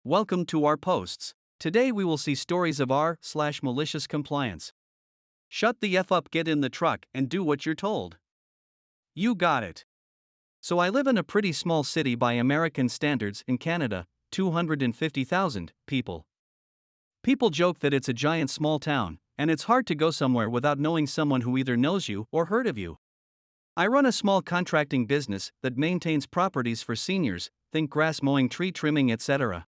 Welcome to our posts. Today we will see stories of r/malicious compliance. Shut the F up, get in the truck, and do what you're told. You got it. So I live in a pretty small city by American standards in Canada, 250,000 people. People joke that it's a giant small town, and it's hard to go somewhere without knowing someone who either knows you or heard of you. I run a small contracting business that maintains properties for seniors, think grass mowing, tree trimming, etc.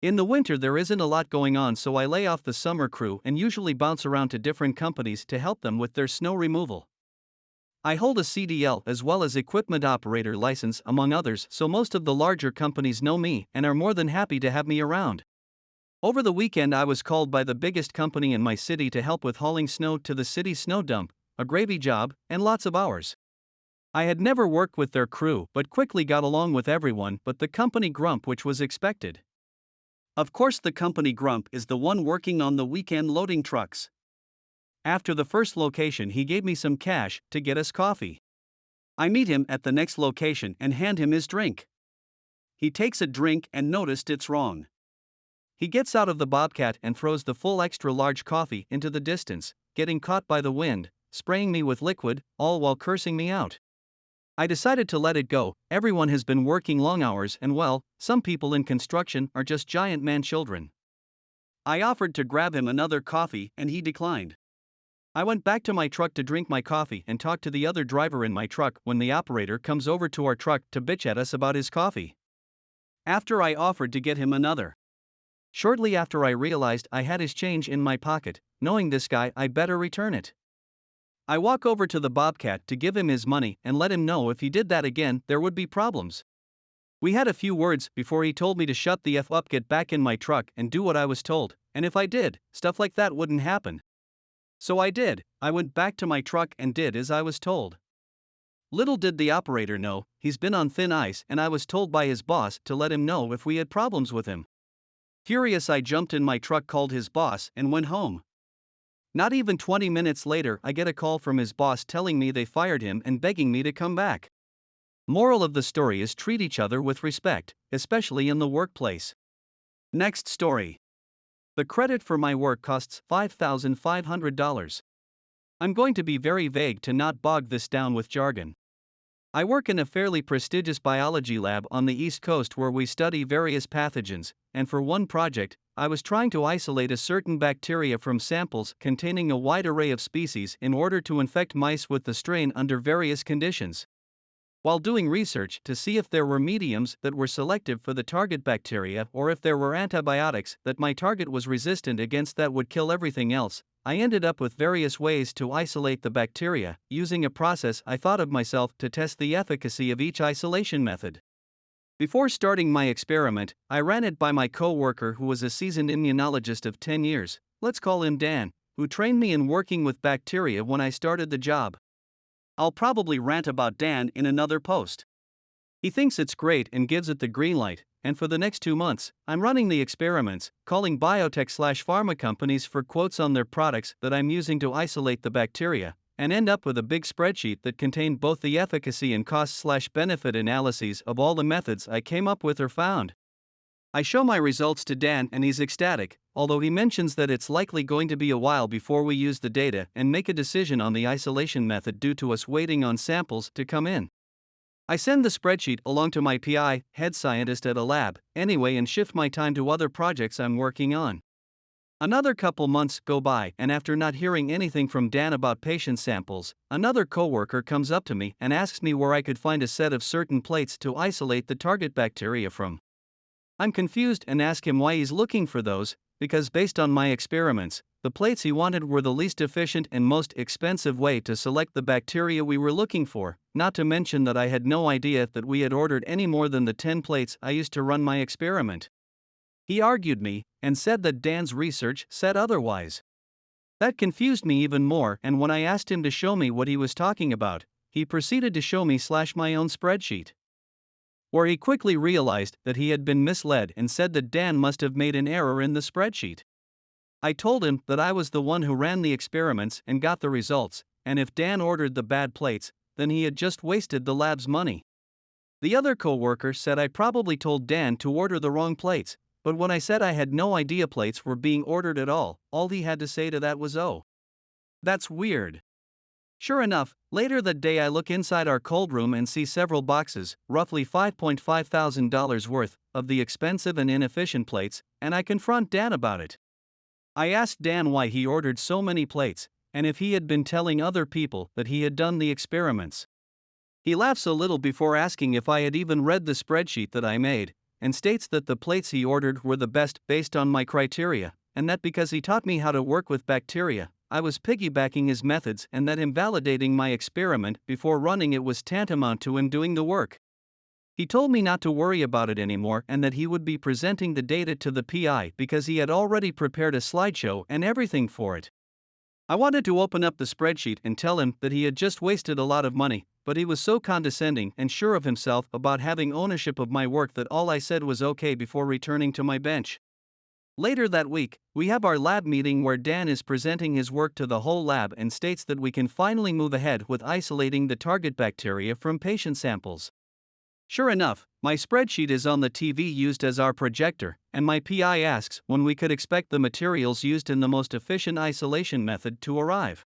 In the winter there isn't a lot going on, so I lay off the summer crew and usually bounce around to different companies to help them with their snow removal. I hold a CDL as well as equipment operator license among others, so most of the larger companies know me and are more than happy to have me around. Over the weekend I was called by the biggest company in my city to help with hauling snow to the city snow dump, a gravy job, and lots of hours. I had never worked with their crew but quickly got along with everyone but the company grump, which was expected. Of course, the company grump is the one working on the weekend loading trucks. After the first location, he gave me some cash to get us coffee. I meet him at the next location and hand him his drink. He takes a drink and noticed it's wrong. He gets out of the Bobcat and throws the full extra large coffee into the distance, getting caught by the wind, spraying me with liquid, all while cursing me out. I decided to let it go. Everyone has been working long hours and well, some people in construction are just giant man children. I offered to grab him another coffee and he declined. I went back to my truck to drink my coffee and talk to the other driver in my truck when the operator comes over to our truck to bitch at us about his coffee. After I offered to get him another. Shortly after I realized I had his change in my pocket. Knowing this guy, I better return it. I walk over to the Bobcat to give him his money and let him know if he did that again, there would be problems. We had a few words before he told me to shut the F up, get back in my truck, and do what I was told, and if I did, stuff like that wouldn't happen. So I did. I went back to my truck and did as I was told. Little did the operator know, he's been on thin ice, and I was told by his boss to let him know if we had problems with him. Furious, I jumped in my truck, called his boss, and went home. Not even 20 minutes later, I get a call from his boss telling me they fired him and begging me to come back. Moral of the story is treat each other with respect, especially in the workplace. Next story. The credit for my work costs $5,500. I'm going to be very vague to not bog this down with jargon. I work in a fairly prestigious biology lab on the East Coast where we study various pathogens, and for one project, I was trying to isolate a certain bacteria from samples containing a wide array of species in order to infect mice with the strain under various conditions. While doing research to see if there were mediums that were selective for the target bacteria or if there were antibiotics that my target was resistant against that would kill everything else, I ended up with various ways to isolate the bacteria, using a process I thought of myself to test the efficacy of each isolation method. Before starting my experiment, I ran it by my co-worker who was a seasoned immunologist of 10 years, let's call him Dan, who trained me in working with bacteria when I started the job. I'll probably rant about Dan in another post. He thinks it's great and gives it the green light, and for the next 2 months, I'm running the experiments, calling biotech/pharma companies for quotes on their products that I'm using to isolate the bacteria, and end up with a big spreadsheet that contained both the efficacy and cost/benefit analyses of all the methods I came up with or found. I show my results to Dan and he's ecstatic, although he mentions that it's likely going to be a while before we use the data and make a decision on the isolation method due to us waiting on samples to come in. I send the spreadsheet along to my PI, head scientist at a lab, anyway, and shift my time to other projects I'm working on. Another couple months go by, and after not hearing anything from Dan about patient samples, another coworker comes up to me and asks me where I could find a set of certain plates to isolate the target bacteria from. I'm confused and ask him why he's looking for those, because based on my experiments, the plates he wanted were the least efficient and most expensive way to select the bacteria we were looking for, not to mention that I had no idea that we had ordered any more than the 10 plates I used to run my experiment. He argued me, and said that Dan's research said otherwise. That confused me even more, and when I asked him to show me what he was talking about, he proceeded to show me my own spreadsheet. Where he quickly realized that he had been misled and said that Dan must have made an error in the spreadsheet. I told him that I was the one who ran the experiments and got the results, and if Dan ordered the bad plates, then he had just wasted the lab's money. The other co-worker said I probably told Dan to order the wrong plates, but when I said I had no idea plates were being ordered at all he had to say to that was, "Oh, that's weird." Sure enough, later that day I look inside our cold room and see several boxes, roughly $5.5 thousand worth, of the expensive and inefficient plates, and I confront Dan about it. I asked Dan why he ordered so many plates, and if he had been telling other people that he had done the experiments. He laughs a little before asking if I had even read the spreadsheet that I made, and states that the plates he ordered were the best based on my criteria, and that because he taught me how to work with bacteria, I was piggybacking his methods, and that him validating my experiment before running it was tantamount to him doing the work. He told me not to worry about it anymore and that he would be presenting the data to the PI because he had already prepared a slideshow and everything for it. I wanted to open up the spreadsheet and tell him that he had just wasted a lot of money, but he was so condescending and sure of himself about having ownership of my work that all I said was okay before returning to my bench. Later that week, we have our lab meeting where Dan is presenting his work to the whole lab and states that we can finally move ahead with isolating the target bacteria from patient samples. Sure enough, my spreadsheet is on the TV used as our projector, and my PI asks when we could expect the materials used in the most efficient isolation method to arrive.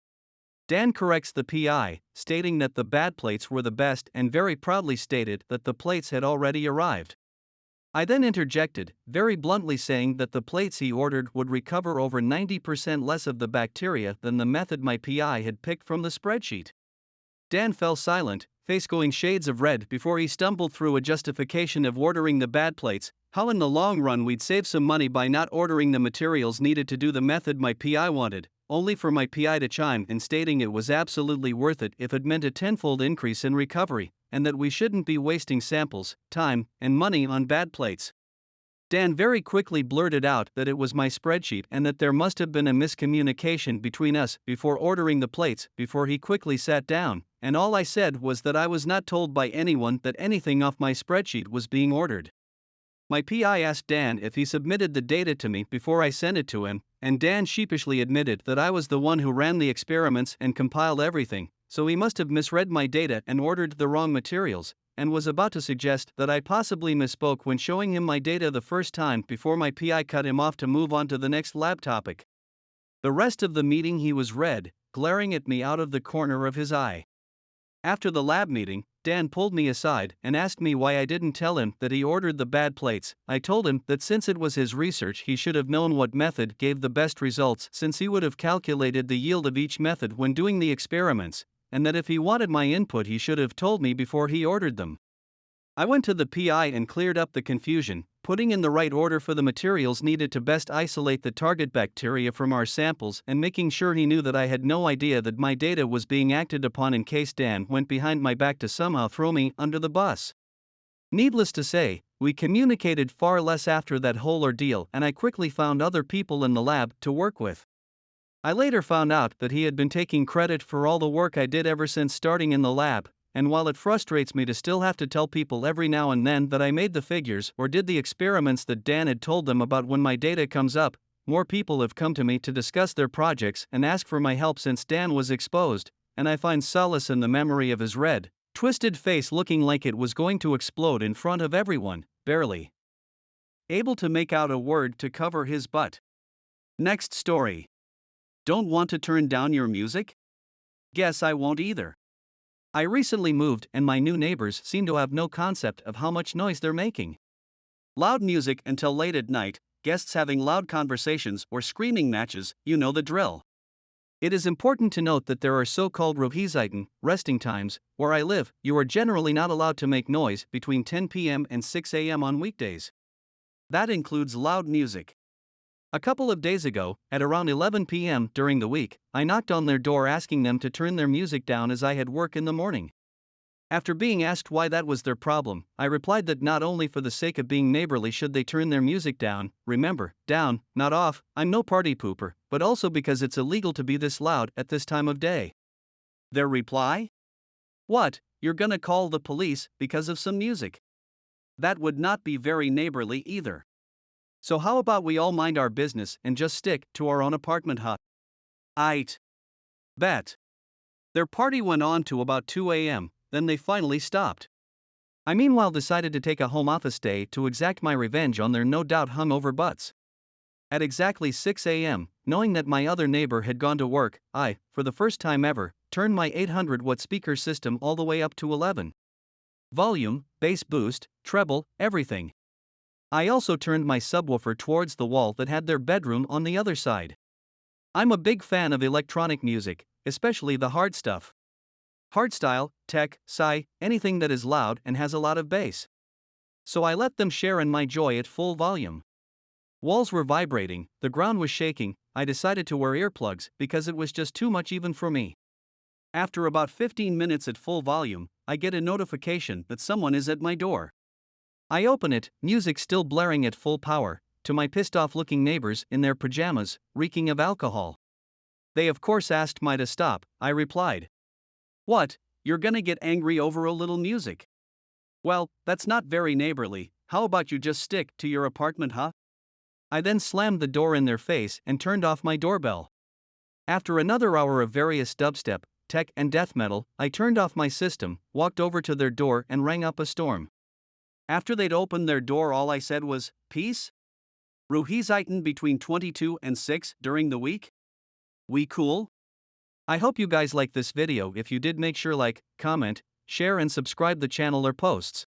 Dan corrects the PI, stating that the bad plates were the best and very proudly stated that the plates had already arrived. I then interjected, very bluntly saying that the plates he ordered would recover over 90% less of the bacteria than the method my PI had picked from the spreadsheet. Dan fell silent, face going shades of red before he stumbled through a justification of ordering the bad plates, how in the long run we'd save some money by not ordering the materials needed to do the method my PI wanted, only for my PI to chime in stating it was absolutely worth it if it meant a tenfold increase in recovery, and that we shouldn't be wasting samples, time, and money on bad plates. Dan very quickly blurted out that it was my spreadsheet and that there must have been a miscommunication between us before ordering the plates before he quickly sat down, and all I said was that I was not told by anyone that anything off my spreadsheet was being ordered. My PI asked Dan if he submitted the data to me before I sent it to him, and Dan sheepishly admitted that I was the one who ran the experiments and compiled everything, so he must have misread my data and ordered the wrong materials, and was about to suggest that I possibly misspoke when showing him my data the first time before my PI cut him off to move on to the next lab topic. The rest of the meeting he was red, glaring at me out of the corner of his eye. After the lab meeting, Dan pulled me aside and asked me why I didn't tell him that he ordered the bad plates. I told him that since it was his research he should have known what method gave the best results since he would have calculated the yield of each method when doing the experiments, and that if he wanted my input he should have told me before he ordered them. I went to the PI and cleared up the confusion, putting in the right order for the materials needed to best isolate the target bacteria from our samples and making sure he knew that I had no idea that my data was being acted upon in case Dan went behind my back to somehow throw me under the bus. Needless to say, we communicated far less after that whole ordeal and I quickly found other people in the lab to work with. I later found out that he had been taking credit for all the work I did ever since starting in the lab, and while it frustrates me to still have to tell people every now and then that I made the figures or did the experiments that Dan had told them about when my data comes up, more people have come to me to discuss their projects and ask for my help since Dan was exposed, and I find solace in the memory of his red, twisted face looking like it was going to explode in front of everyone, barely able to make out a word to cover his butt. Next story. Don't want to turn down your music? Guess I won't either. I recently moved and my new neighbors seem to have no concept of how much noise they're making. Loud music until late at night, guests having loud conversations or screaming matches, you know the drill. It is important to note that there are so-called Ruhezeiten, resting times. Where I live, you are generally not allowed to make noise between 10 p.m. and 6 a.m. on weekdays. That includes loud music. A couple of days ago, at around 11 p.m. during the week, I knocked on their door asking them to turn their music down as I had work in the morning. After being asked why that was their problem, I replied that not only for the sake of being neighborly should they turn their music down, remember, down, not off, I'm no party pooper, but also because it's illegal to be this loud at this time of day. Their reply? What, you're gonna call the police because of some music? That would not be very neighborly either. So how about we all mind our business and just stick to our own apartment hut? Aight. Bet. Their party went on to about 2 a.m., then they finally stopped. I meanwhile decided to take a home office day to exact my revenge on their no doubt hungover butts. At exactly 6 a.m., knowing that my other neighbor had gone to work, I, for the first time ever, turned my 800-watt speaker system all the way up to 11. Volume, bass boost, treble, everything. I also turned my subwoofer towards the wall that had their bedroom on the other side. I'm a big fan of electronic music, especially the hard stuff. Hardstyle, tech, sci, anything that is loud and has a lot of bass. So I let them share in my joy at full volume. Walls were vibrating, the ground was shaking. I decided to wear earplugs because it was just too much even for me. After about 15 minutes at full volume, I get a notification that someone is at my door. I open it, music still blaring at full power, to my pissed off looking neighbors in their pajamas, reeking of alcohol. They of course asked me to stop. I replied, "What, you're gonna get angry over a little music? Well, that's not very neighborly. How about you just stick to your apartment, huh?" I then slammed the door in their face and turned off my doorbell. After another hour of various dubstep, tech and death metal, I turned off my system, walked over to their door and rang up a storm. After they'd opened their door, all I said was, "Peace? Ruhezeiten between 22 and 6 during the week? We cool?" I hope you guys liked this video. If you did, make sure like, comment, share and subscribe the channel or posts.